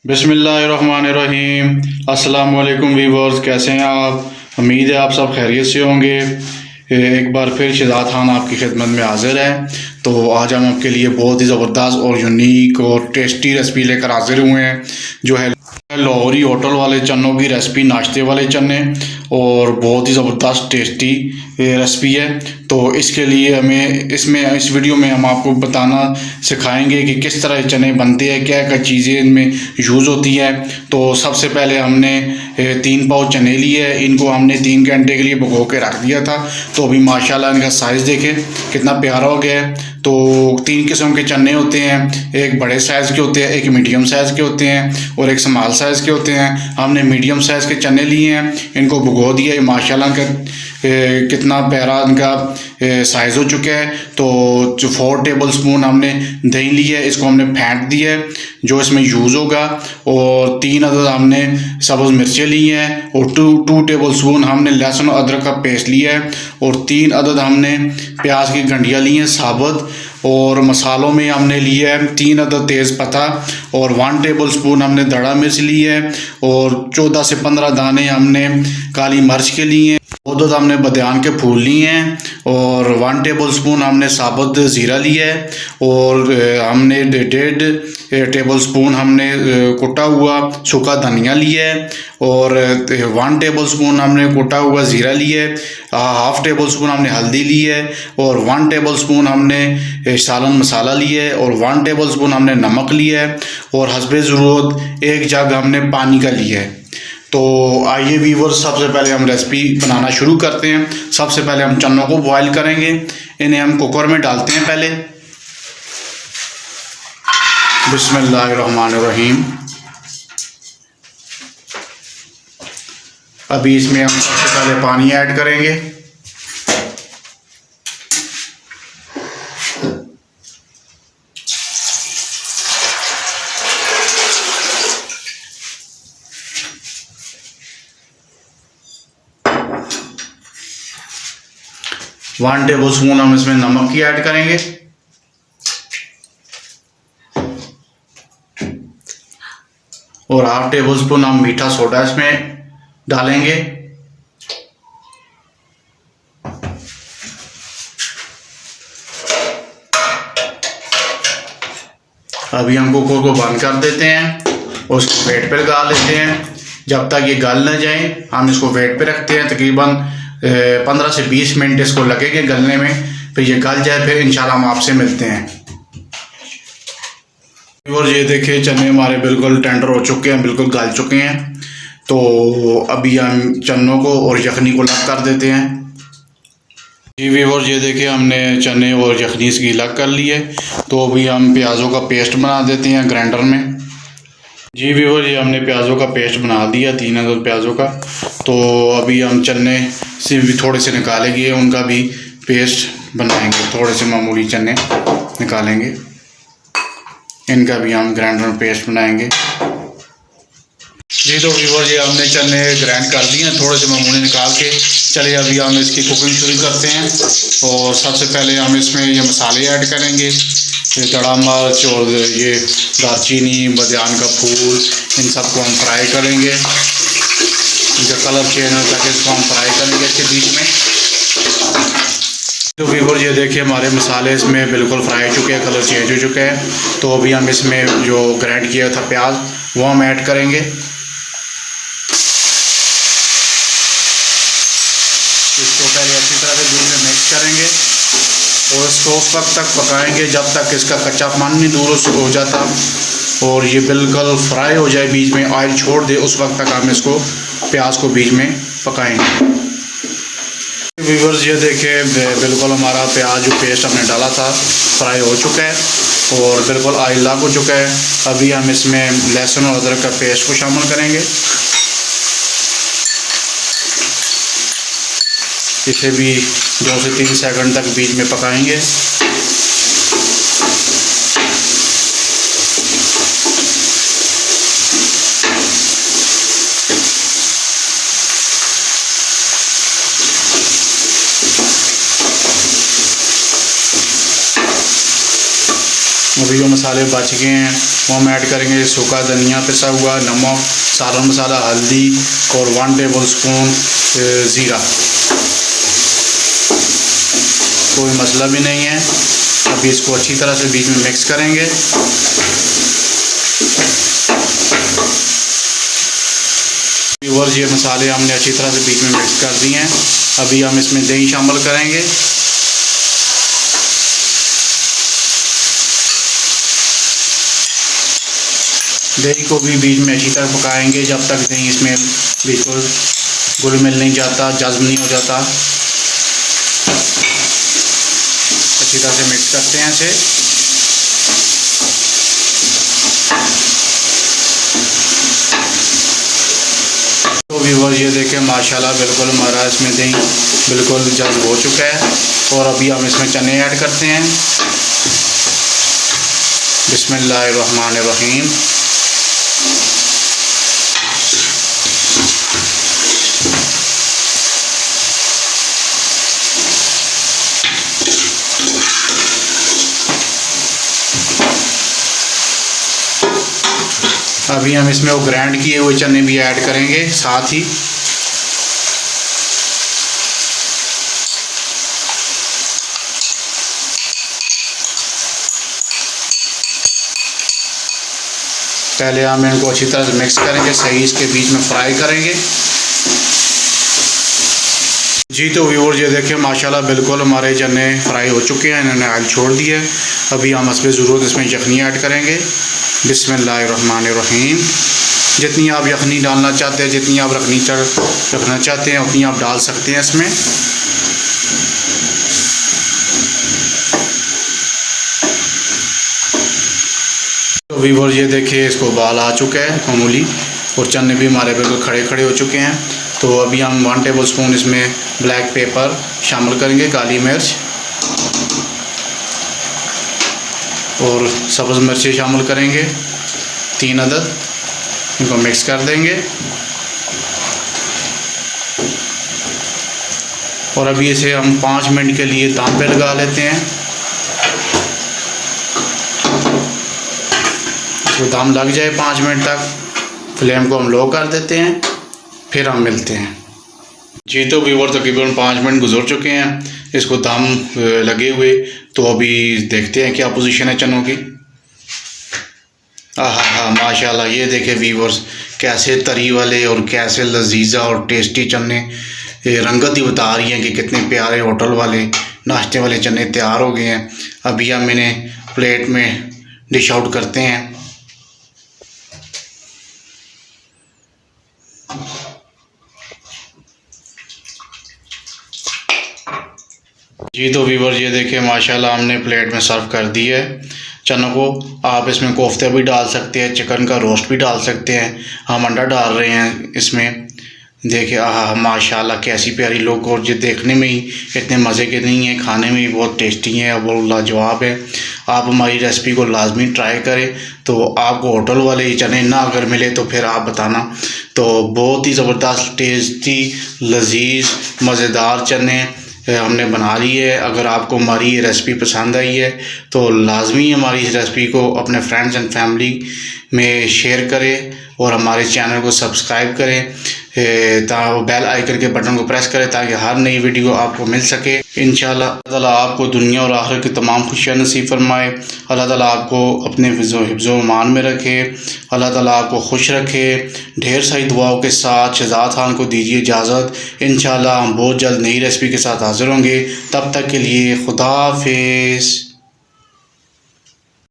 बिस्मिल्लाहिर्रहमानिर्रहीम। अस्सलाम वालेकुम वीवर्स, कैसे हैं आप? उम्मीद है आप सब खैरियत से होंगे। एक बार फिर शहजाद खान आपकी खिदमत में हाज़िर है। तो आज हम आपके लिए बहुत ही ज़बरदस्त और यूनिक और टेस्टी रेसिपी लेकर हाज़िर हुए हैं, जो है लाहौरी होटल वाले चनों की रेसिपी, नाश्ते वाले चने, और बहुत ही ज़बरदस्त टेस्टी रेसिपी है। तो इसके लिए इस वीडियो में हम आपको बताना सिखाएंगे कि किस तरह चने बनते हैं, क्या क्या चीज़ें इनमें यूज़ होती है। तो सबसे पहले हमने 3 पाव चने लिए, इनको हमने 3 घंटे के लिए भिगो के रख दिया था। तो अभी माशाल्लाह इनका साइज़ देखें कितना प्यारा हो गया है। तो 3 किस्म के चने होते हैं, एक बड़े साइज़ के होते हैं, एक मीडियम साइज़ के होते हैं और एक स्मॉल साइज़ के होते हैं। हमने मीडियम साइज़ के चने लिए हैं, इनको भिगो दिया है। माशाल्लाह इनका कितना प्यारा इनका साइज़ हो चुका है। तो जो 4 टेबल स्पून हमने दही ली है, इसको हमने फेंट दिया है जो इसमें यूज़ होगा। और 3 अदद हमने सब्ज़ मिर्चें ली हैं और 2 टेबल स्पून हमने लहसुन और अदरक का पेस्ट लिया है और 3 अदद हमने प्याज की गंडियाँ ली हैं साबुत। और मसालों में हमने लिया है 3 अदद तेज़ पत्ता और 1 टेबल स्पून हमने दड़ा मिर्च ली है और 14 से 15 दाने हमने काली मिर्च के लिए हैं। 2 हमने बदाम के फूल लिए हैं और 1 टेबल स्पून हमने साबुत ज़ीरा लिया है और हमने 1.5 टेबल स्पून हमने कुटा हुआ सूखा धनिया लिया है और 1 टेबल स्पून हमने कुटा हुआ ज़ीरा लिया है। 1/2 टेबल स्पून हमने हल्दी ली है और 1 टेबल स्पून हमने सालन मसाला लिया है और 1 टेबल स्पून हमने नमक लिया है और हस्बे ज़रूरत 1 जग हमने पानी का लिया है। तो आइए व्यूअर्स, सबसे पहले हम रेसिपी बनाना शुरू करते हैं। सबसे पहले हम चनों को बॉईल करेंगे। इन्हें हम कुकर में डालते हैं पहले। बिस्मिल्लाहिर्रहमानिर्रहीम। अभी इसमें हम सबसे पहले पानी ऐड करेंगे। वन टेबल स्पून हम इसमें नमक की ऐड करेंगे और 1/2 टेबल स्पून हम मीठा सोडा इसमें डालेंगे। अभी हम कुकर को बंद कर देते हैं और इसको वेट पे लगा लेते हैं। जब तक ये गल न जाए हम इसको वेट पे रखते हैं। तकरीबन 15 से 20 मिनट इसको लगेंगे गलने में। फिर ये गल जाए फिर इंशाल्लाह हम आपसे मिलते हैं। और ये देखिए चने हमारे बिल्कुल टेंडर हो चुके हैं, बिल्कुल गल चुके हैं। तो अभी हम चनों को और यखनी को अलग कर देते हैं। जी व्यूअर्स, ये देखिए हमने चने और यखनी इसकी अलग कर ली है। तो अभी हम प्याज़ों का पेस्ट बना देते हैं ग्राइंडर में। जी व्यूअर्स, ये हमने प्याज़ों का पेस्ट बना दिया, 3 अदद प्याज़ों का। तो अभी हम चने से भी थोड़े से निकालेंगे, उनका भी पेस्ट बनाएंगे। थोड़े से मामूली चने निकालेंगे, इनका भी हम ग्राइंडर में पेस्ट बनाएंगे। जी तो व्यूअर्स, ये हमने चने ग्राइंड कर दिए हैं थोड़े से मामूली निकाल के। चलिए अभी हम इसकी कुकिंग शुरू करते हैं। और सबसे पहले हम इसमें ये मसाले ऐड करेंगे, ये दड़ा मिर्च और ये दालचीनी, बादियान का फूल, इन सबको हम फ्राई करेंगे। इनका कलर चेंज हो तक इसको हम फ्राई करेंगे इसके बीच में। तो व्यूअर्स, ये देखिए हमारे मसाले इसमें बिल्कुल फ्राई हो चुके हैं, कलर चेंज हो चुका है। तो अभी हम इसमें जो ग्राइंड किया था प्याज वो हम ऐड करेंगे। इसको पहले अच्छी तरह से दूध में मिक्स करेंगे और इसको उस वक्त तक पकाएंगे जब तक इसका कच्चापन नहीं दूर हो जाता और ये बिल्कुल फ्राई हो जाए, बीच में ऑयल छोड़ दे, उस वक्त तक हम इसको प्याज को बीच में पकाएंगे। व्यूअर्स, ये देखिए बिल्कुल हमारा प्याज जो पेस्ट हमने डाला था फ्राई हो चुका है और बिल्कुल ऑयल लग हो चुका है। अभी हम इसमें लहसुन और अदरक का पेस्ट को शामिल करेंगे। इसे भी 2 से 3 सेकंड तक बीच में पकाएंगे। अभी जो मसाले बच गए हैं वो हम ऐड करेंगे। सूखा धनिया पिसा हुआ, नमक, सालन मसाला, हल्दी और 1 टेबल स्पून ज़ीरा। कोई मसला भी नहीं है। अभी इसको अच्छी तरह से बीच में मिक्स करेंगे। व्यूअर्स, ये मसाले हमने अच्छी तरह से बीच में मिक्स कर दिए हैं। अभी हम इसमें दही शामिल करेंगे। दही को भी बीच में अच्छी तरह पकाएंगे जब तक दही इसमें बिल्कुल घुल मिल नहीं जाता, जज्ब नहीं हो जाता। अच्छी तरह से मिक्स करते हैं इसे। तो व्यूअर्स, ये देखें माशाल्लाह बिल्कुल हमारा इसमें दही बिल्कुल जज्ब हो चुका है। और अभी हम इसमें चने ऐड करते हैं। बिस्मिल्लाहिर्रहमानिर्रहीम। अभी हम इसमें वो ग्राइंड किए हुए चने भी ऐड करेंगे साथ ही। पहले हम इनको अच्छी तरह से मिक्स करेंगे, सही इसके बीच में फ्राई करेंगे। जी तो व्यूअर्स, ये देखिए माशाल्लाह बिल्कुल हमारे चने फ्राई हो चुके हैं, इन्होंने ऑयल छोड़ दिया है। अभी हम इसमें ज़रूरत इसमें यखनी ऐड करेंगे। बिस्मिल्लाहिर्रहमानिर्रहीम। जितनी आप यखनी डालना चाहते हैं, जितनी आप रखना चाहते हैं उतनी आप डाल सकते हैं इसमें। तो व्यूअर्स, ये देखिए इसको उबाल आ चुका है मामूली, और चने भी हमारे बिल्कुल खड़े खड़े हो चुके हैं। तो अभी हम 1 टेबल स्पून इसमें ब्लैक पेपर शामिल करेंगे, काली मिर्च, और सब्ज़ मिर्ची शामिल करेंगे 3 अदद। इनको मिक्स कर देंगे। और अभी इसे हम 5 मिनट के लिए दम पे लगा लेते हैं। इसको दम लग जाए 5 मिनट तक, फ्लेम को हम लो कर देते हैं, फिर हम मिलते हैं। जी तो व्यूअर्स, तकरीबन 5 मिनट गुजर चुके हैं इसको दम लगे हुए। तो अभी देखते हैं क्या पोजीशन है चनों की। हाँ माशाल्लाह, ये देखे व्यूअर्स कैसे तरी वाले और कैसे लजीजा और टेस्टी चने, रंगत ही बता रही है कि कितने प्यारे होटल वाले नाश्ते वाले चने तैयार हो गए हैं। अभी हम इन्हें प्लेट में डिश आउट करते हैं। जी तो व्यूअर्स, ये देखिए माशाल्लाह हमने प्लेट में सर्व कर दी है चनों को। आप इसमें कोफ्ते भी डाल सकते हैं, चिकन का रोस्ट भी डाल सकते हैं। हम अंडा डाल रहे हैं इसमें। देखिए माशाल्लाह कैसी प्यारी लुक, और ये देखने में ही इतने मज़े के नहीं हैं, खाने में भी बहुत टेस्टी हैं, बहुत लाजवाब है। आप हमारी रेसिपी को लाजमी ट्राई करें। तो आपको होटल वाले ही चने ना अगर मिले तो फिर आप बताना। तो बहुत ही ज़बरदस्त टेस्टी लजीज मज़ेदार चने हमने बना ली है। अगर आपको हमारी ये रेसिपी पसंद आई है तो लाजमी हमारी इस रेसिपी को अपने फ्रेंड्स एंड फैमिली में शेयर करें, और हमारे चैनल को सब्सक्राइब करें, बेल आइकन के बटन को प्रेस करें ताकि हर नई वीडियो आपको मिल सके। इंशाअल्लाह ताला आपको दुनिया और आखिरत की तमाम खुशियाँ नसीब फरमाए। अल्लाह ताला आपको अपने हिफ्ज़ो मान में रखे। अल्लाह ताला आपको खुश रखे। ढेर सारी दुआओं के साथ शहजाद खान को दीजिए इजाज़त। इंशाअल्लाह हम बहुत जल्द नई रेसिपी के साथ हाज़िर होंगे। तब तक के लिए खुदा हाफिज़।